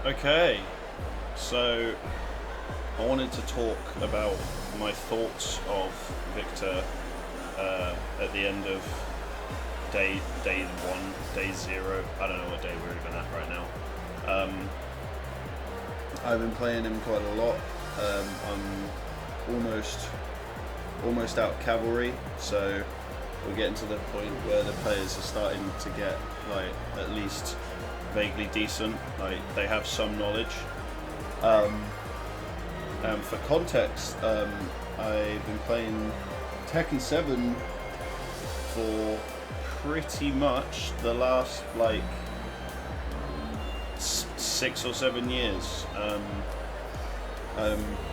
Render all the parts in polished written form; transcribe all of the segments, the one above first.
Okay, so I wanted to talk about my thoughts of Victor at the end of day 1, day 0. I don't know what day we're even at right now. I've been playing him quite a lot. I'm almost out of cavalry, so we're getting to the point where the players are starting to get like at least vaguely decent. Like they have some knowledge. And for context, I've been playing Tekken 7 for pretty much the last like 6 or 7 years.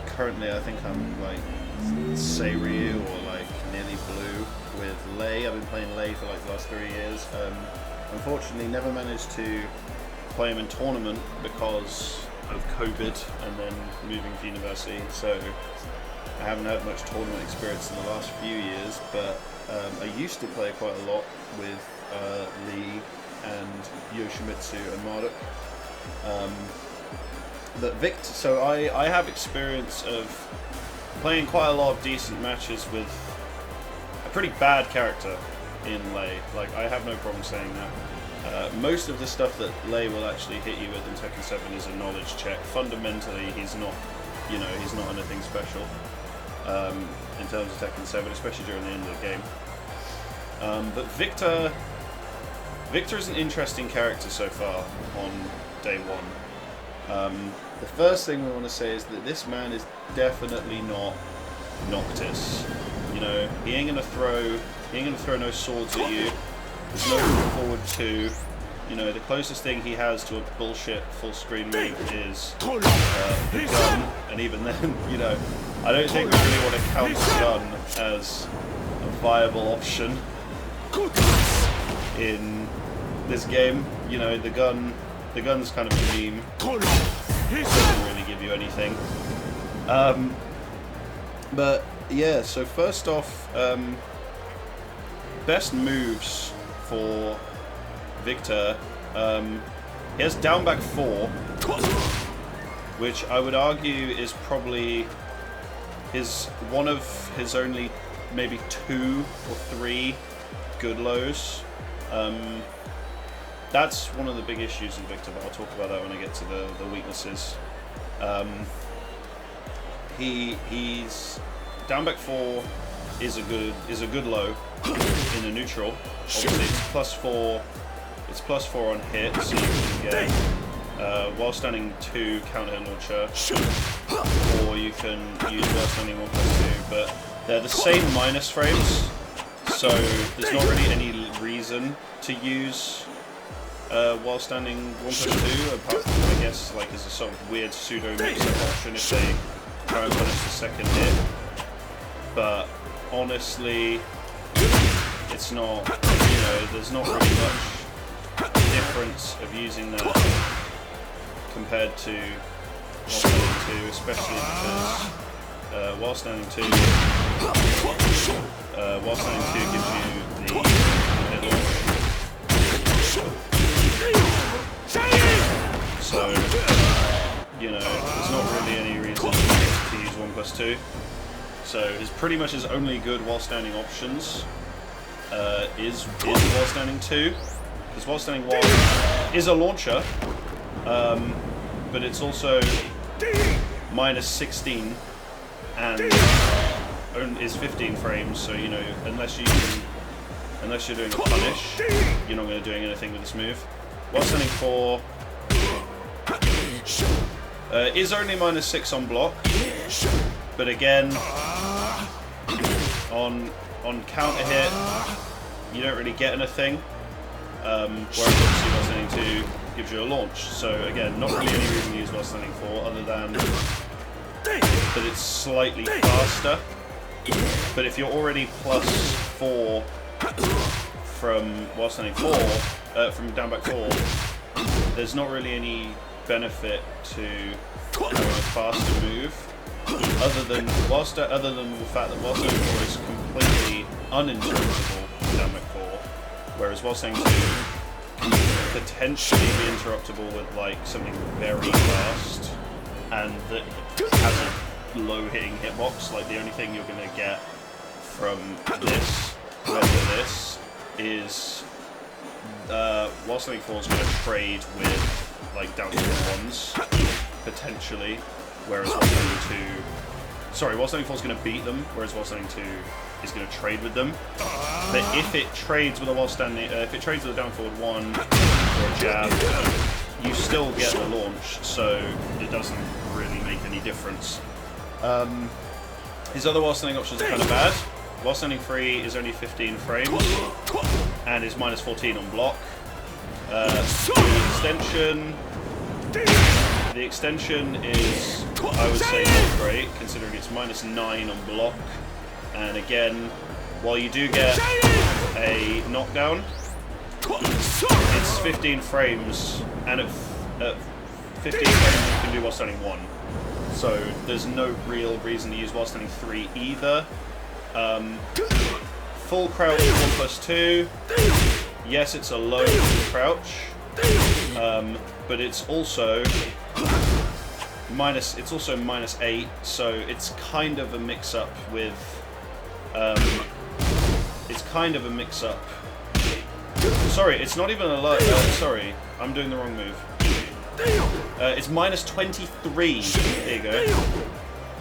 Currently, I think I'm like Seiryu or like nearly blue with Lei. I've been playing Lei for like the last 3 years. Unfortunately, never managed to play him in tournament because of COVID and then moving to university. So I haven't had much tournament experience in the last few years, but I used to play quite a lot with Lee and Yoshimitsu and Marduk. But Victor, so I have experience of playing quite a lot of decent matches with a pretty bad character in Lei. Like, I have no problem saying that. Most of the stuff that Lei will actually hit you with in Tekken 7 is a knowledge check. Fundamentally, he's not anything special in terms of Tekken 7, especially during the end of the game. But Victor is an interesting character so far on day 1. The first thing we want to say is that this man is definitely not Noctis. You know, he ain't gonna throw no swords at you. There's no forward 2. You know, the closest thing he has to a bullshit full screen move is the gun, and even then, you know, I don't think we really want to count the gun as a viable option in this game. You know, the gun's kind of a meme. It doesn't really give you anything. But yeah, so first off, best moves for Victor, he has down back 4, which I would argue is probably one of his only maybe 2 or 3 good lows. That's one of the big issues in Victor, but I'll talk about that when I get to the weaknesses. He's down back 4 is a good low in a neutral. Obviously, it's plus 4 on hit, so you can get while standing 2 counter hit launcher, or you can use while standing 1+2. But they're the same minus frames, so there's not really any reason to use while standing 1+2, apart from, I guess, like as a sort of weird pseudo mix-up option if they try and punish the second hit. But honestly, it's not, you know, there's not really much difference of using that compared to while standing 2, especially because while standing 2 gives you the hit launch. So, you know, there's not really any reason to use 1+2. So it's pretty much his only good while standing options is while standing 2, because while standing 1 is a launcher, but it's also minus 16 and is 15 frames. So, you know, unless you're doing a punish, you're not going to be doing anything with this move. While standing 4 is only minus 6 on block, but again, on counter hit, you don't really get anything. Whereas obviously while standing 2 gives you a launch. So again, not really any reason to use while standing 4 other than that it's slightly faster. But if you're already plus 4 from while standing 4, from down back 4, there's not really any benefit to having a faster move, other than the fact that while standing 4 is completely uninterruptible down back 4, whereas while standing 2 potentially be interruptible with like something very fast and that has a low hitting hitbox. Like the only thing you're going to get from this, whether this is while something falls going to trade with like down to ones potentially, whereas while something 2, sorry, while something falls going to beat them, whereas while something 2 is going to trade with them. But if it trades with a while standing, if it trades with a down forward 1 or a jab, you still get the launch, so it doesn't really make any difference. His other while standing options are kind of bad. While standing 3 is only 15 frames and is minus 14 on block. The extension is, I would say, not great, considering it's minus 9 on block. And again, while you do get a knockdown, it's 15 frames, and at 15 frames you can do while standing 1. So there's no real reason to use while standing 3 either. Full crouch 1+2. Yes, it's a low crouch, but it's also minus 8, so it's kind of a mix-up with. It's kind of a mix-up. Sorry, it's not even a low. Sorry, I'm doing the wrong move. It's minus 23. There you go.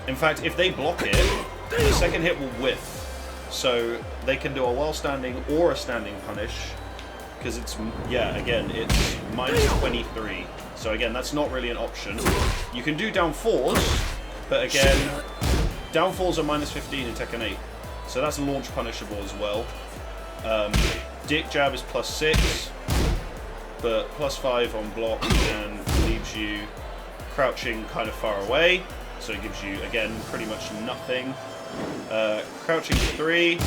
In fact, if they block it, the second hit will whiff. So they can do a while standing or a standing punish. Because it's, yeah, again, it's minus 23. So again, that's not really an option. You can do down 4s, but again, down 4s are minus 15 in Tekken 8. So that's launch punishable as well. Dick jab is +6, but +5 on block and leaves you crouching kind of far away. So it gives you, again, pretty much nothing. Crouching 3,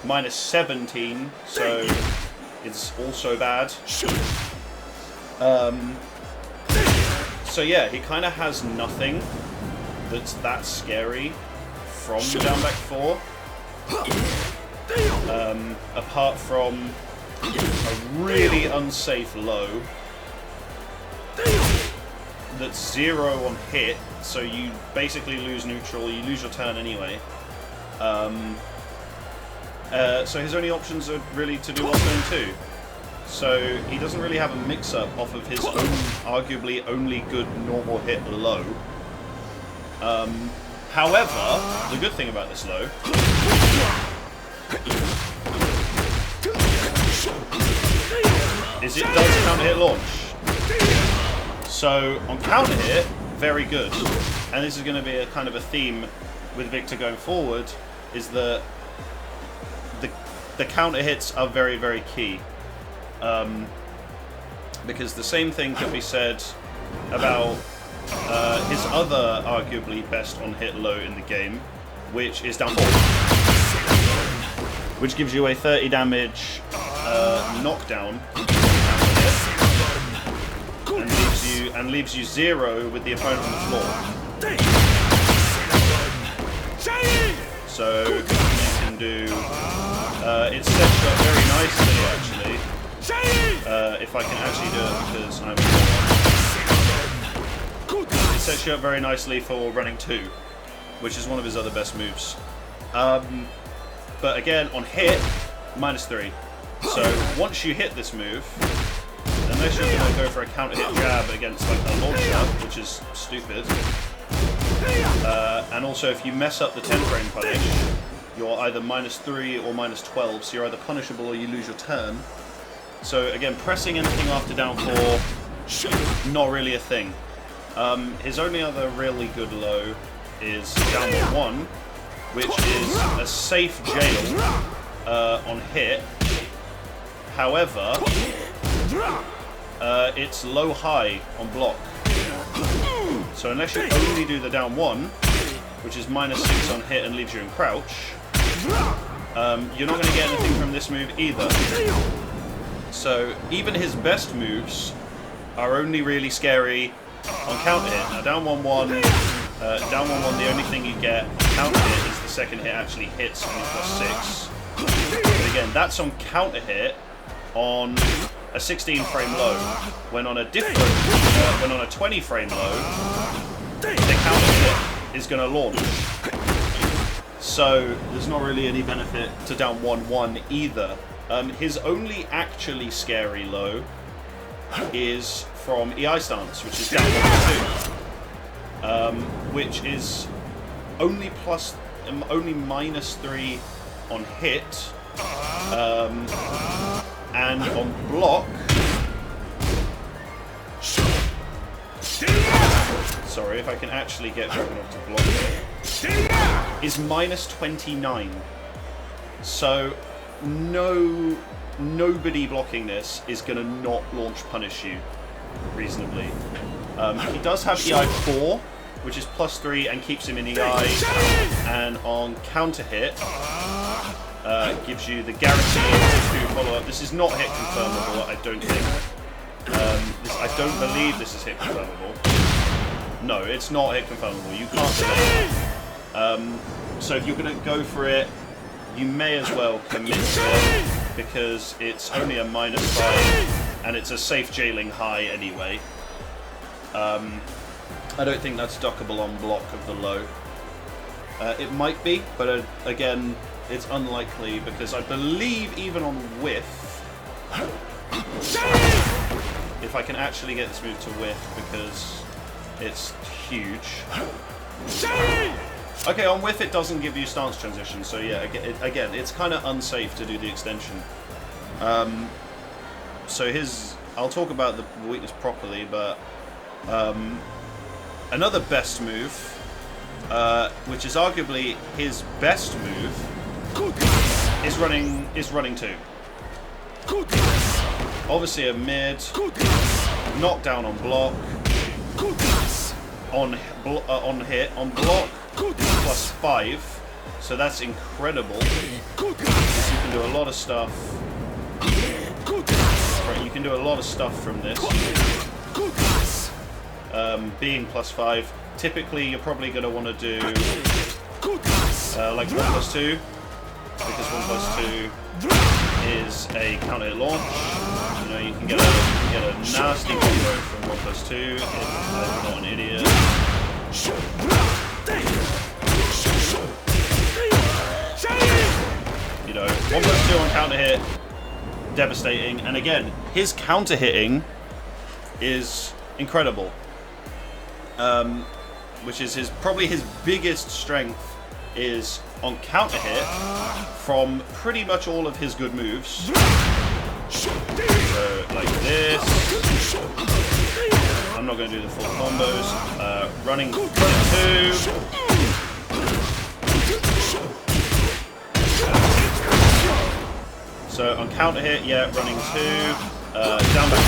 minus 17, so it's also bad. So yeah, he kind of has nothing that's that scary from down back 4. Apart from a really unsafe low that's 0 on hit, so you basically lose neutral, you lose your turn anyway. So his only options are really to do Lockdown 2. So he doesn't really have a mix-up off of his own, arguably only good normal hit low. However, the good thing about this low is it does counter hit launch. So on counter hit, very good. And this is going to be a kind of a theme with Victor going forward, is that the counter hits are very, very key. Because the same thing can be said about his other arguably best on hit low in the game, which is down 4, which gives you a 30 damage knockdown and leaves you 0 with the opponent on the floor. So you can do it's set up very nicely actually. If I can actually do it because I'm it sets you up very nicely for running 2, which is one of his other best moves. But again, on hit, -3. So once you hit this move, unless you're going to go for a counter hit jab against like a launcher, which is stupid, and also if you mess up the 10 frame punish, you're either -3 or -12, so you're either punishable or you lose your turn. So again, pressing anything after down 4, not really a thing. His only other really good low is down 1, which is a safe jail on hit. However, it's low-high on block. So unless you only do the down 1, which is -6 on hit and leaves you in crouch, you're not going to get anything from this move either. So even his best moves are only really scary on counter hit. Now down 1-1, the only thing you get counter hit is the second hit actually hits and you +6. But again, that's on counter hit on a 16 frame low. When on a different, when on a 20 frame low, the counter hit is going to launch. So there's not really any benefit to down 1-1 either. His only actually scary low is from EI stance, which is down 1-2, which is only -3 on hit, and on block. Sorry, if I can actually get Dragunov to block it, is -29. So nobody blocking this is going to not launch punish you reasonably. He does have EI 4, which is +3 and keeps him in EI, and on counter hit gives you the guarantee to follow up. This is not hit confirmable, I don't think. I don't believe this is hit confirmable. No, it's not hit confirmable. You can't delay it. So if you're going to go for it, you may as well commit to it, because it's only a -5 and it's a safe jailing high anyway. I don't think that's duckable on block of the low. It might be, but again, it's unlikely, because I believe even on whiff, if I can actually get this move to whiff, because it's huge. Okay, on whiff it doesn't give you stance transition, so yeah, again, it's kind of unsafe to do the extension. So I'll talk about the weakness properly, but another best move, which is arguably his best move, is running 2. Obviously a mid, knockdown on block, on hit, on block, +5, so that's incredible. You can do a lot of stuff. You can do a lot of stuff from this. Being +5, typically you're probably going to want to do like 1+2, because 1+2 is a counter hit launch. You know, you can get a nasty combo from 1+2 if I'm not an idiot. You know, 1+2 on counter hit, devastating. And again, his counter hitting is incredible, which is probably his biggest strength, is on counter hit from pretty much all of his good moves. So like this. I'm not going to do the full combos. Running 2. So on counter hit, yeah, running 2. Down back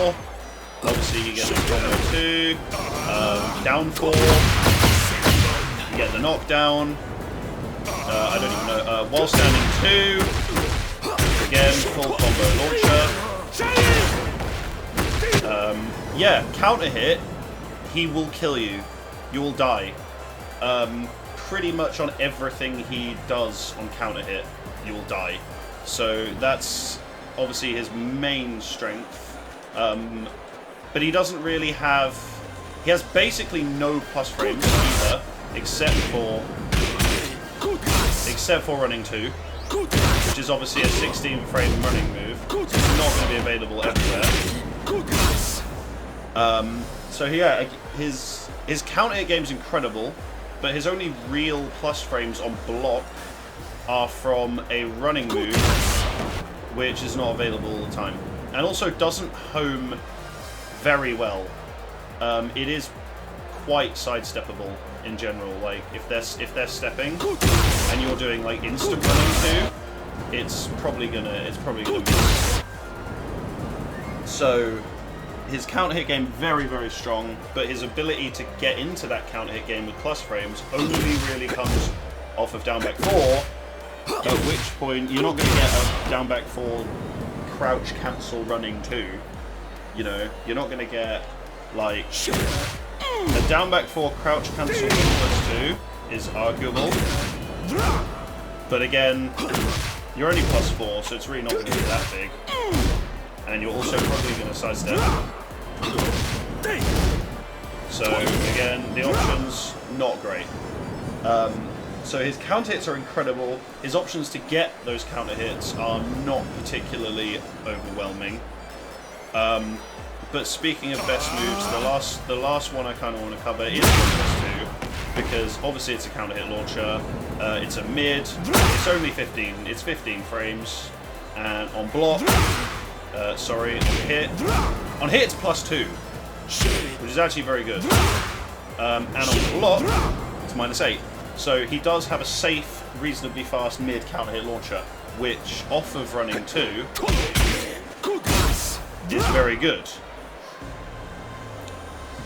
4. Obviously you get the combo 2. Down 4. You get the knockdown. I don't even know. While standing 2. Again, full combo launcher. Yeah, counter hit, he will kill you. You will die. Pretty much on everything he does on counter hit, you will die. So that's obviously his main strength. But he doesn't really have... He has basically no plus frames either, except for running 2, which is obviously a 16 frame running move. So it's not going to be available everywhere. So yeah, his counter hit game's incredible, but his only real plus frames on block are from a running move, which is not available all the time, and also doesn't home very well. It is quite sidesteppable in general. Like if they're stepping and you're doing like instant running too, it's probably gonna miss. So his counter hit game very, very strong, but his ability to get into that counter hit game with plus frames only really comes off of down back 4. At which point you're not going to get a down back 4 crouch cancel running 2. You know, you're not going to get like a down back 4 crouch cancel +2 is arguable, but again, you're only +4, so it's really not going to be that big. and you're also probably going to sidestep. So again, the options, not great. So his counter hits are incredible. His options to get those counter hits are not particularly overwhelming. But speaking of best moves, the last one I kind of want to cover is Plus 2, because obviously it's a counter hit launcher. It's a mid. It's only 15. It's 15 frames, and on block, sorry, on hit it's Plus 2, which is actually very good. And on block, it's -8. So he does have a safe, reasonably fast mid counter hit launcher, which off of running 2 is very good.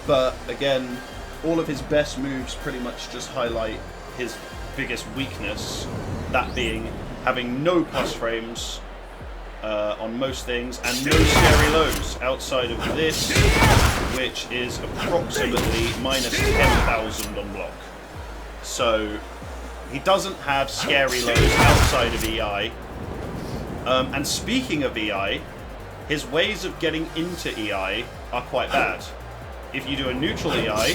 But again, all of his best moves pretty much just highlight his biggest weakness, that being having no plus frames on most things and no scary lows outside of this, which is approximately -10,000 on block. So he doesn't have scary lows outside of EI. And speaking of EI, his ways of getting into EI are quite bad. If you do a neutral EI,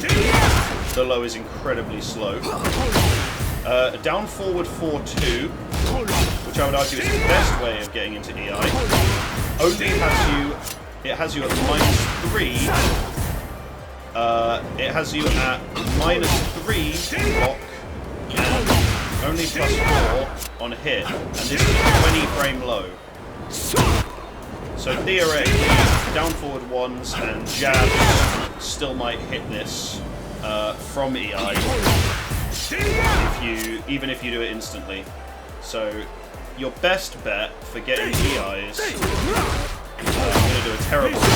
the low is incredibly slow. Down forward 4-2, which I would argue is the best way of getting into EI, only has you at -3. It has you at -3 block and only +4 on hit, and this is 20 frame low. So theoretically, down forward ones and jabs still might hit this from EI, even if you do it instantly. So your best bet for getting EIs, I'm going to do a terrible one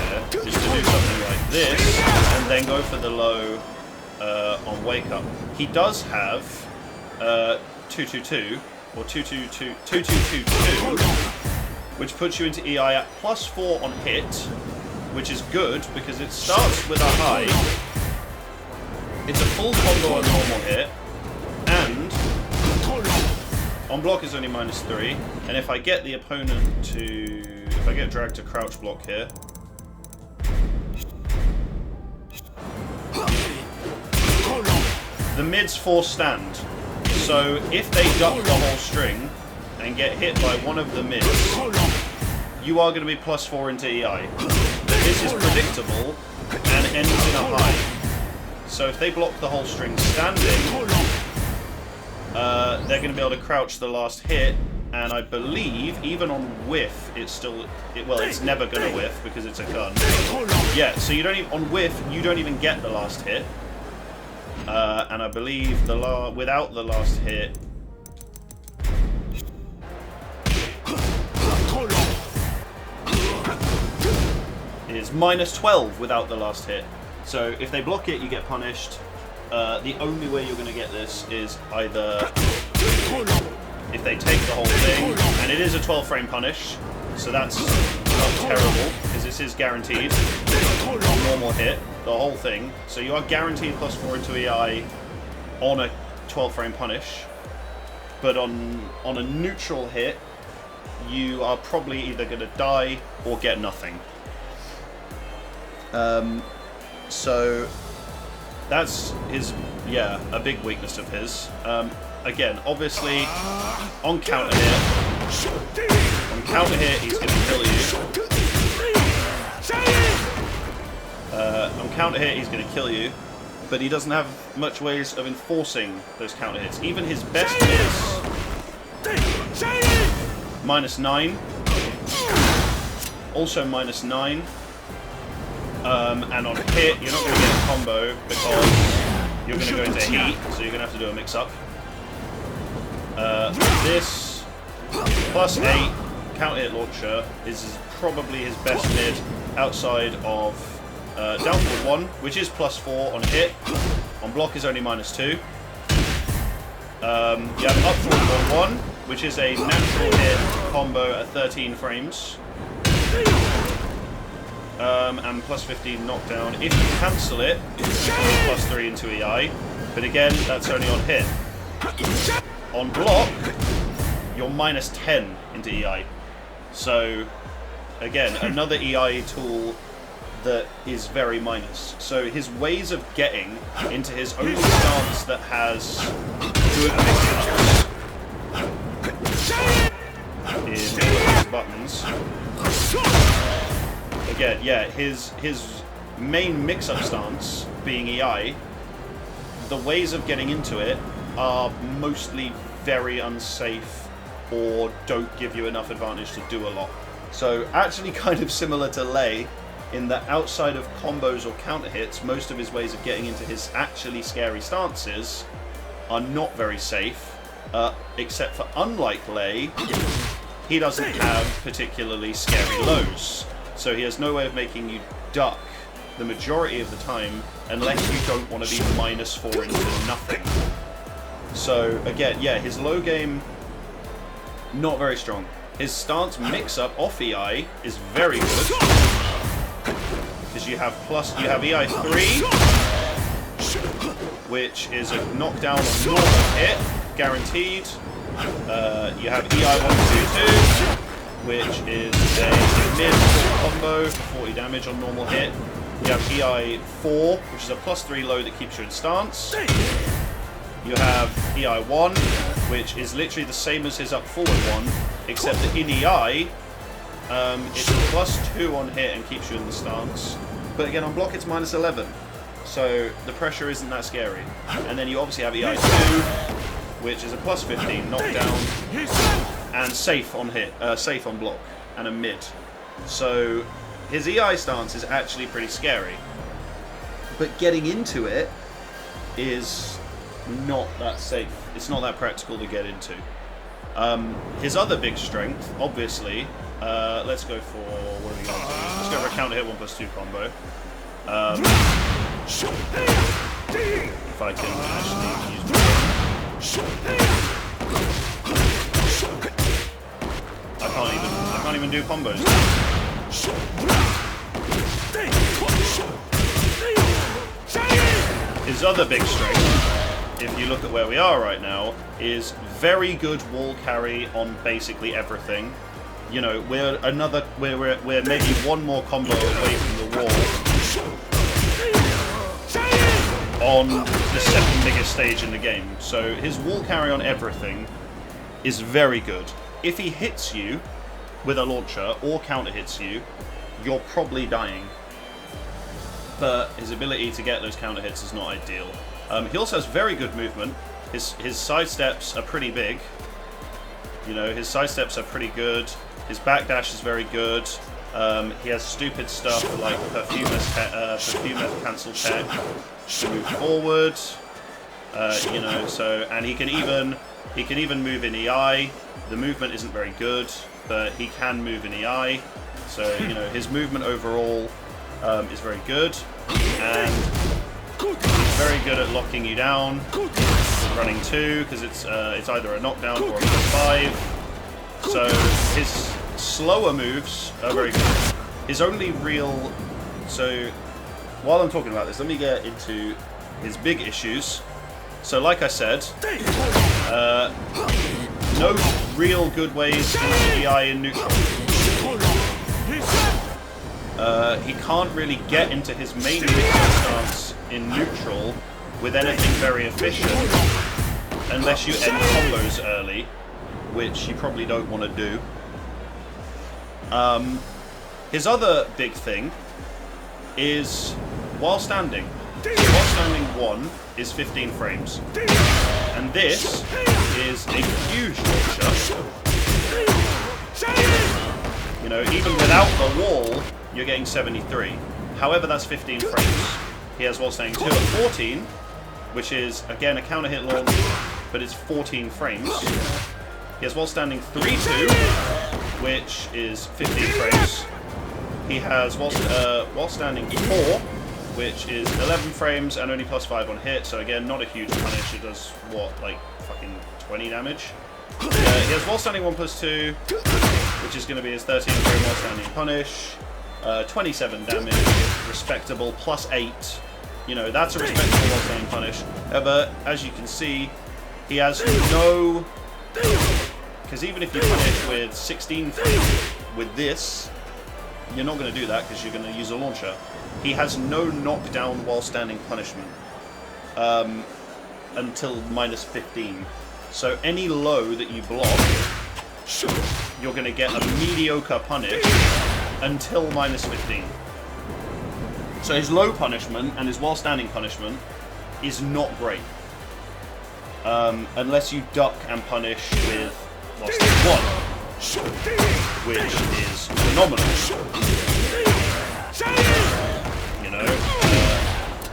here, is to do something like this and then go for the low on wake up. He does have 222 or 2222, which puts you into EI at +4 on hit, which is good because it starts with a high. It's a full combo on normal hit, and on block is only -3. And if I get the opponent if I get dragged to crouch block here, the mid's force stand. So if they duck the whole string and get hit by one of the mids, you are going to be +4 into EI. But this is predictable and ends in a high. So if they block the whole string standing, they're going to be able to crouch the last hit, and I believe even on whiff, it's never going to whiff because it's a gun. Yeah, so on whiff, you don't even get the last hit. And I believe without the last hit, is -12 without the last hit. So if they block it, you get punished. The only way you're going to get this is either if they take the whole thing, and it is a 12 frame punish, so that's not terrible, because this is guaranteed on normal hit, the whole thing. So you are guaranteed +4 into EI on a 12 frame punish, but on a neutral hit, you are probably either going to die or get nothing. So that's a big weakness of his. Again, obviously, on counter hit, he's going to kill you. On counter hit, he's going to kill you, but he doesn't have much ways of enforcing those counter hits. Even his best hits, -9, also -9. And on hit, you're not going to get a combo because you're going to go into heat, so you're going to have to do a mix-up. This +8 counter hit launcher is probably his best mid outside of down forward 1, which is +4 on hit. On block is only -2. You have up forward 1, which is a natural hit combo at 13 frames. And +15 knockdown. If you cancel it, it's +3 into EI, but again, that's only on hit. On block, you're -10 into EI. So, again, another EI tool that is very minus. So his ways of getting into his only stance that has good mix-ups is all of his buttons. Again, yeah, his main mix-up stance being EI, the ways of getting into it are mostly very unsafe or don't give you enough advantage to do a lot. So actually kind of similar to Lei, in that outside of combos or counter hits, most of his ways of getting into his actually scary stances are not very safe, except for, unlike Lei, he doesn't have particularly scary lows. So he has no way of making you duck the majority of the time unless you don't want to be -4 into nothing. So again, yeah, his low game, not very strong. His stance mix-up off EI is very good, because you have EI 3, which is a knockdown on normal hit, guaranteed. You have EI 1, 2, 2, which is a mid combo for 40 damage on normal hit. You have EI 4, which is a +3 low that keeps you in stance. You have EI 1, which is literally the same as his up forward one, except that in EI, it's a +2 on hit and keeps you in the stance. But again, on block it's -11, so the pressure isn't that scary. And then you obviously have EI 2, which is a +15 knockdown and safe on hit, safe on block, and a mid. So his EI stance is actually pretty scary, but getting into it is not that safe. It's not that practical to get into. His other big strength, obviously, let's go for, what are we going to do? Let's go for a counter hit 1+2 combo. If I can actually use my... I can't even do combos. His other big strength, if you look at where we are right now, is very good wall carry on basically everything. You know, we're maybe one more combo away from the wall on the second biggest stage in the game. So his wall carry on everything is very good. If he hits you with a launcher or counter hits you, you're probably dying. But his ability to get those counter hits is not ideal. He also has very good movement. His side steps are pretty big. You know, his side steps are pretty good. His backdash is very good. He has stupid stuff like Perfumer's cancel tech to move forward. You know, so, and he can even move in EI. The movement isn't very good, but he can move in EI. So, you know, his movement overall is very good, and he's very good at locking you down, running 2, because it's either a knockdown or a +5. So his slower moves are very good. His only real... So, while I'm talking about this, let me get into his big issues. So, like I said, no real good ways into EI in neutral. He can't really get into his main neutral stance in neutral with anything very efficient unless you end combos early, which you probably don't want to do. His other big thing is while standing. While standing 1 is 15 frames. And this is a huge launcher. You know, even without the wall, you're getting 73. However, that's 15 frames. He has while standing 2 at 14, which is, again, a counter hit launch, but it's 14 frames. He has while standing 3-2, which is 15 frames. He has while standing 4, which is 11 frames and only +5 on hit, so again, not a huge punish. It does, what, like, fucking 20 damage? He has while standing 1+2, which is going to be his 13 frame while standing punish. 27 damage, respectable, +8. You know, that's a respectable while standing punish. However, as you can see, he has no... Because even if you punish with 16 frames with this, you're not going to do that because you're going to use a launcher. He has no knockdown while standing punishment until -15. So any low that you block, you're going to get a mediocre punish until -15. So his low punishment and his while standing punishment is not great. Unless you duck and punish with while standing 1, which is phenomenal. You know?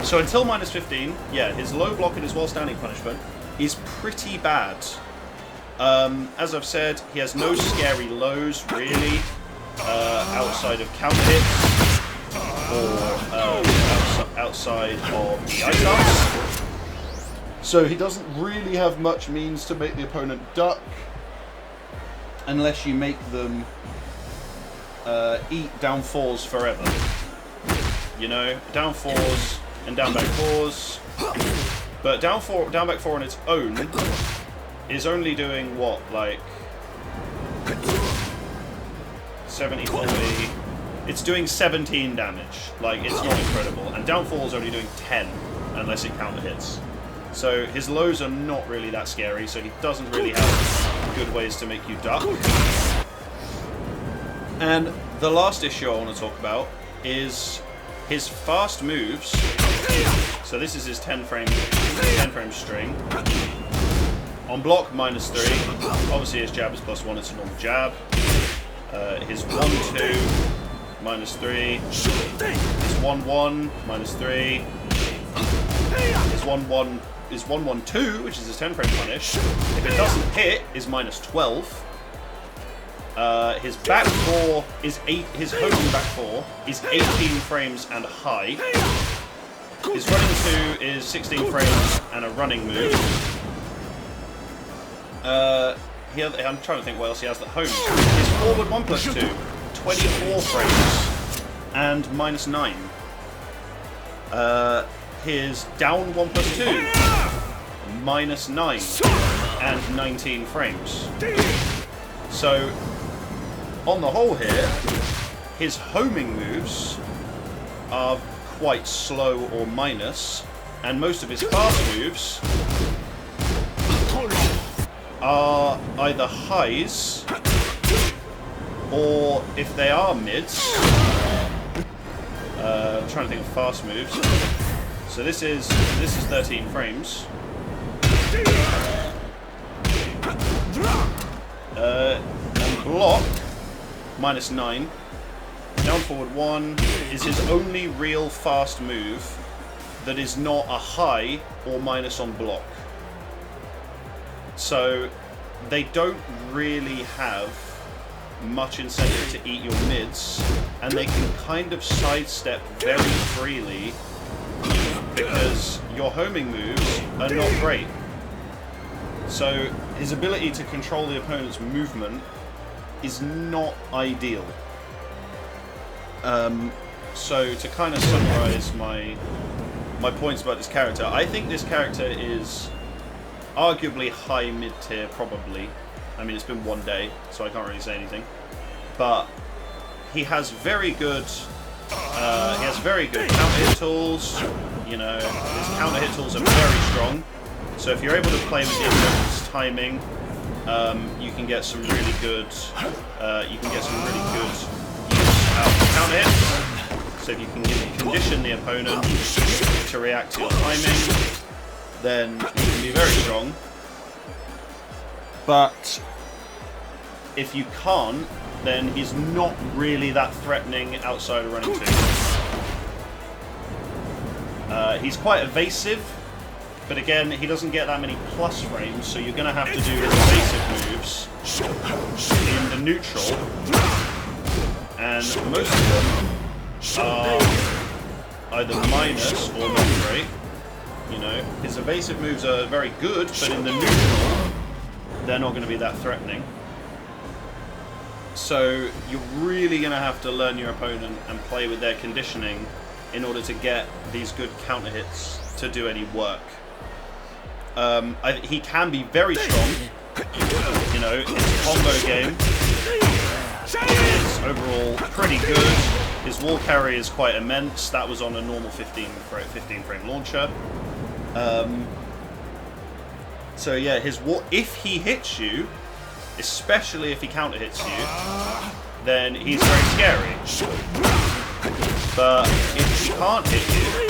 So until -15, yeah, his low block and his while standing punishment is pretty bad. As I've said, he has no scary lows, really, outside of counter hits, or outside of the ice ups. So he doesn't really have much means to make the opponent duck, unless you make them eat down 4s forever. You know, down 4s and down back 4s. But down back 4 on its own is only doing what, like 70, 40. It's doing 17 damage. Like, it's not incredible. And down 4 is only doing 10 unless it counter hits. So his lows are not really that scary, so he doesn't really have good ways to make you duck. And the last issue I want to talk about is his fast moves. So this is his 10 frame string. On block, -3. Obviously his jab is +1, it's a normal jab. His 1-2, -3. His 1-1, -3. His 1-1 is 1-1-2, which is his 10 frame punish. If it doesn't hit, is -12. His back 4 is 8. His homing back 4 is 18 frames and high. His running 2 is 16 frames and a running move. I'm trying to think what else he has that homes. His forward 1+2, 24 frames and -9. His down 1+2, -9 and 19 frames. So, on the whole here, his homing moves are quite slow or minus, and most of his fast moves are either highs, or if they are mids, I'm trying to think of fast moves. So this is 13 frames. And block, -9. Down forward 1 is his only real fast move that is not a high or minus on block. So they don't really have much incentive to eat your mids, and they can kind of sidestep very freely because your homing moves are not great. So his ability to control the opponent's movement is not ideal. So to kind of summarize my points about this character, I think this character is arguably high mid-tier, probably. I mean, it's been one day, so I can't really say anything. But he has very good counter-hit tools. You know, his counter-hit tools are very strong. So if you're able to play with the opponent's timing, you can get some really good use out of counter-hits. So if you can condition the opponent to react to your timing, then you can be very strong. But if you can't, then he's not really that threatening outside of running 2. He's quite evasive, but again, he doesn't get that many plus frames, so you're going to have to do his evasive moves in the neutral, and most of them are either minus or not great. You know, his evasive moves are very good, but in the neutral, they're not going to be that threatening. So you're really going to have to learn your opponent and play with their conditioning in order to get these good counter hits to do any work. He can be very strong. You know, it's a combo game. is overall pretty good. His wall carry is quite immense. That was on a normal 15 frame launcher. So yeah, his wall, if he hits you, especially if he counter hits you, then he's very scary. But if he can't hit you,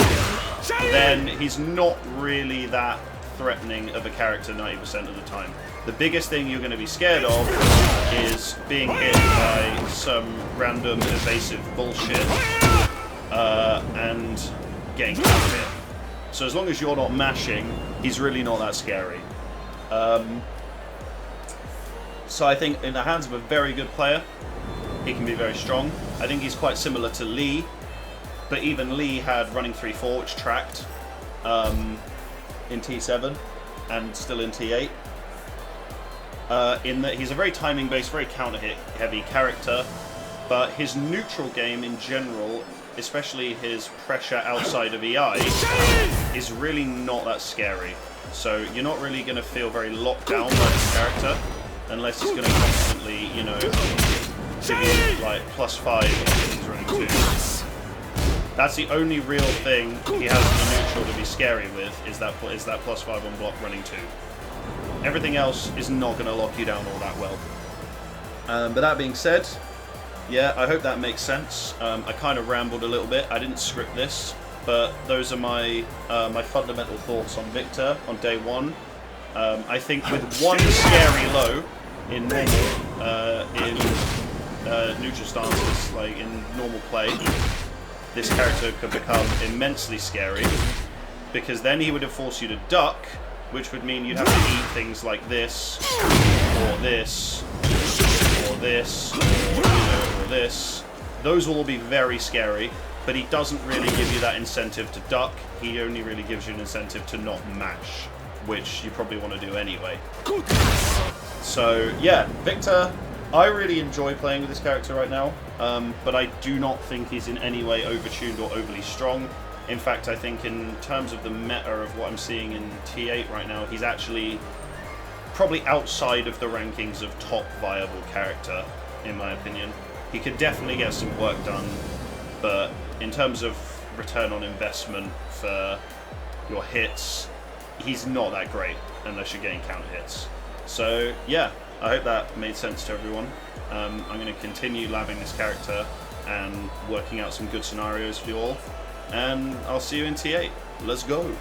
then he's not really that threatening of a character 90% of the time. The biggest thing you're going to be scared of is being hit by some random evasive bullshit and getting counter hit. So as long as you're not mashing, he's really not that scary. So I think in the hands of a very good player, he can be very strong. I think he's quite similar to Lee, but even Lee had running 3-4, which tracked in T7 and still in T8. In that he's a very timing-based, very counter-hit heavy character, but his neutral game in general, especially his pressure outside of EI, is really not that scary. So you're not really going to feel very locked down by this character, unless he's going to constantly, you know, give you like +5 if he's running 2. That's the only real thing he has in the neutral to be scary with, is that +5 on block running 2. Everything else is not going to lock you down all that well. But that being said, yeah, I hope that makes sense. I kind of rambled a little bit. I didn't script this, but those are my my fundamental thoughts on Victor on day 1. I think with one scary low in neutral stances, like in normal play, this character could become immensely scary, because then he would have forced you to duck, which would mean you'd have to eat things like this, or this, or this, or, you know, or this. Those will all be very scary, but he doesn't really give you that incentive to duck. He only really gives you an incentive to not mash, which you probably want to do anyway. So yeah, Victor, I really enjoy playing with this character right now, but I do not think he's in any way overtuned or overly strong. In fact, I think in terms of the meta of what I'm seeing in T8 right now, he's actually probably outside of the rankings of top viable character, in my opinion. He could definitely get some work done, but in terms of return on investment for your hits, he's not that great unless you're getting counter hits. So yeah, I hope that made sense to everyone. I'm going to continue labbing this character and working out some good scenarios for you all. And I'll see you in T8. Let's go!